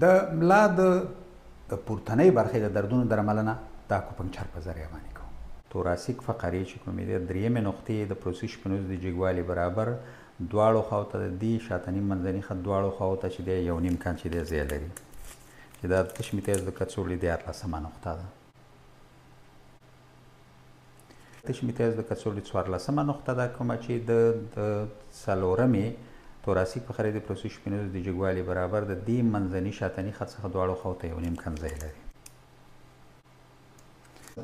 د ملا د پورتنۍ برخې د دردونو درملنه د اکوپنکچر په ذریعه باندې کوو. توراسیک فقرې چې کومې دي درېیمې نقطې د پروسس شپنوز د جګوالي برابر دواړو خواو ته د دې شاتني منځني خط دواړو خواو ته چې دی 1.5 کان چې دی ځای لري چې دا د تشمیتیز د کڅوړې 14مه نقطه ده. تشمیتیز د کڅوړې 14مه نقطه ده کومه چې د څلورمې توراسیک فقرې د پروسس شپنوز د جګوالي برابر د دې منځني شاتني خط څخه دواړو خواو ته 1.5 کان ځای لري.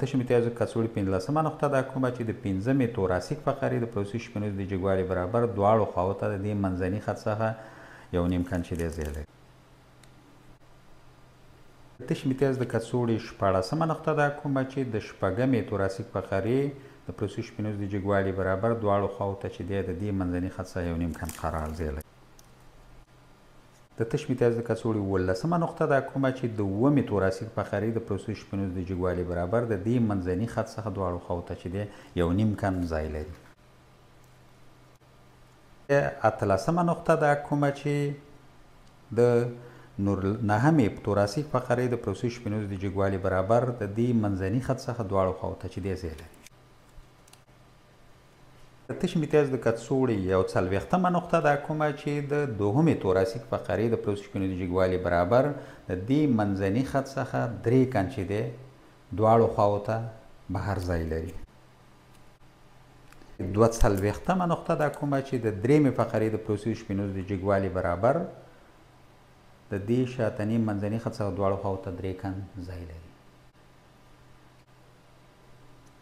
تشمیتیز د کڅوړې 15مه نقطه ده کومه چې د 5مې توراسیک فقرې د پروسس شپنوز د جګوالي برابر دواړو خواو ته د دې منځني خط څخه 1.5 کان چې دی ځای لري. تشمیتیز د کڅوړې 14مه نقطه ده کومه چې د 6مې توراسیک فقرې د پروسس شپنوز د جګوالي برابر دواړو خواو ته چې دی د دې منځني خط څخه 1.5 کان قرار ځای لري. د تشمیتیز د کڅوړې 18مه نقطه ده کومه چې د 9مې توراسیک فقرې د پروسس شپنوز د جګوالي برابر د دې منځني خط څخه دواړو خواو ته چې دی 1.5 کان ځای لري. 18مه نقطه ده کومه چې د 9مې توراسیک فقرې د پروسس شپنوز د جګوالي برابر د دې منځني خط څخه دواړو خواو ته چې دی ځای لري. د تشمیتیز د کڅوړې 41مه نقطه ده کومه چې د 2مې توراسیک فقرې د پروسس شپنوز د جګوالي برابر د دې منځني خط څخه 3 کان چې دی دواړو خواو ته بهر ځای لري. 42مه نقطه ده کومه چې د 3مې فقرې د پروسس شپنوز د جګوالي برابر د دې شاتني منځني خط څخه دواړو خواو ته 3 کان ځای لري.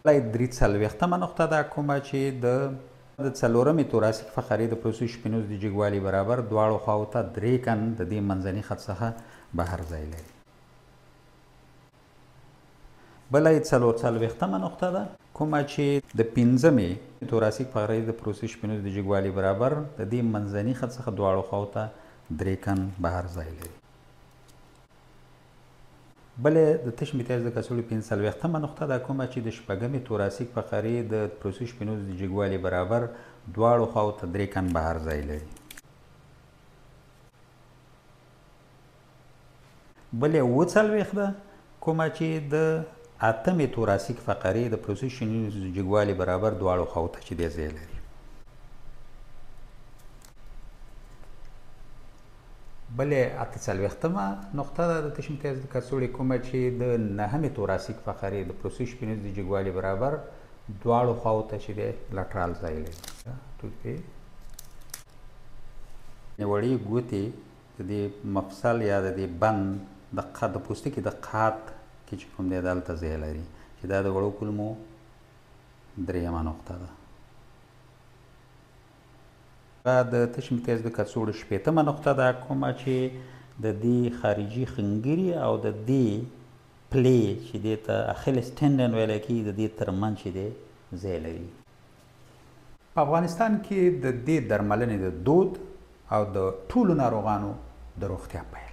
43مه نقطه ده کومه چې د 4مې توراسیک فقرې د پروسس شپنوز د جګوالي برابر دواړو خواو ته 3 کان د دې منځني خط څخه بهر ځای لري. بله 44مه نقطه ده کومه چې د 5مې توراسیک فقرې د پروسس شپنوز د جګوالي برابر د دې منځني خط څخه دواړو خواو ته 3 کان بهر ځای لري. بله د تشمیتیز د کڅوړې 45مه نقطه ده کومه چې د 6مې توراسیک فقرې د پروسس شپنوز د جګوالي برابر دواړو خواو ته 3 کان بهر ځای لري. بله 40 ده کومه چې د 8مې توراسیک فقرې د پروسس شپنوز د جګوالي برابر دواړو خواو ته چې دی ځای لري. بله 48مه نقطه ده د تشمیتیز د کڅوړې کومه چې د 9مې توراسیک فقرې د پروسس شپنوز د جګوالي برابر دواړو خواو ته چې دی لټرال ځای لري. وړې ګوتې د دې مفصل یا د دې بند د پوستکي د قات کې چې کوم دی دلته ځای لري چې دا د وړو کولمو 3مه نقطه ده. د تشمیتیز د کڅوړې 15مه نقطه ده کومه چې د دې خارجي خنګري او د دې پلې چې دې ته اخیلس ټینډن ویلی کېږي د دې ترمنځ چې دی ځای لري. په افغانستان کې د دې درملنې د دود او د ټولو ناروغانو د روغتیا پیل